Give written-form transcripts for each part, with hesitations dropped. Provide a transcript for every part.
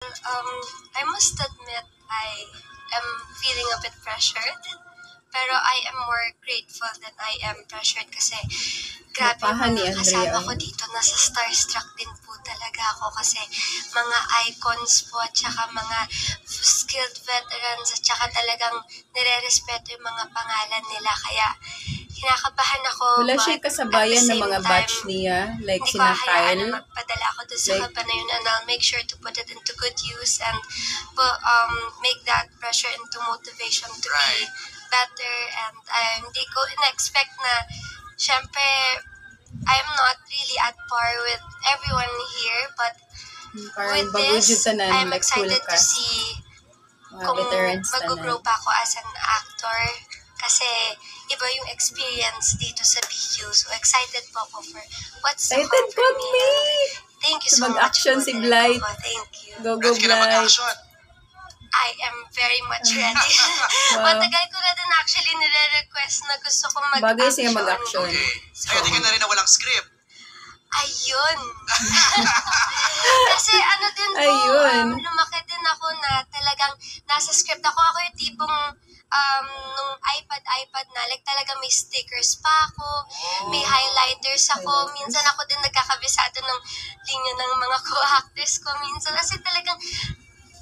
I must admit I am feeling a bit pressured. Pero I am more grateful than I am pressured kasi grabe Napahan ni mga Andrea. kasama ko dito. Nasa starstruck din po talaga ako kasi mga icons po at saka mga skilled veterans at saka talagang nire-respeto yung mga pangalan nila. Kaya kinakabahan ako. Wala siya but kasabayan at the ng mga same batch time, niya. Like hindi ko sina hahayaan Kyle. na magpadala ako dun sa Like- kaba na yun and I'll make sure to put it into good use and make that pressure into motivation to be better and hindi ko in-expect na syempre I'm not really at par with everyone here but Parang with bago this, dyan tanan, I'm like full excited to cast. see Mga kung veterans mag-grow tanan. pa ako as an actor kasi iba yung experience dito sa BQ. So excited po ako for what's to Excited come for po me. me! And thank you so much Mag-action po si talaga Blythe. po. Thank you. Go Ready ka na Blythe! mag-action? I am very much ready. Wow. Matagal ko na din actually nire-request na gusto kong mag-action. Bagay siya mag-action. Okay. So, Ready ka na rin na walang script? ayun. Kasi ano din po, Ayun. lumaki din ako na talagang nasa script ako. Ako yung tipong nung iPad na, like talaga may stickers pa ako, may highlighters ako. Highlighters. Minsan ako din nagkakabisado ng linya ng mga co-actors ko. Minsan kasi talagang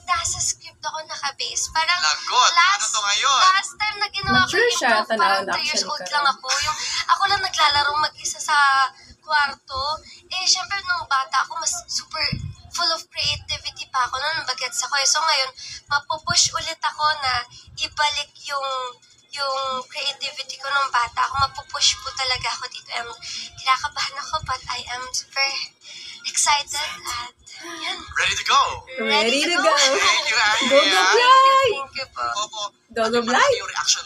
nasa script ako nakabase. Parang Lagot! Ano to ngayon? last time na ginawa ko Mature yung siya, improv, parang tanawin 3 years actually old ka. lang ako. Yung, ako lang naglalaro mag-isa sa kwarto. Eh, syempre nung bata ako, mas super full of creativity pa ako noon, bagets ako. So ngayon, mapupush ulit ako na ibalik yung creativity ko nung bata ako. Mapupush po talaga ako dito. Kinakabahan ako, but I am super excited at yan. Ready to go? Ready to go! Thank you, Go, Andrea. go, Blythe! Thank you po. Opo. Go, go, Ano Blythe! yung reaction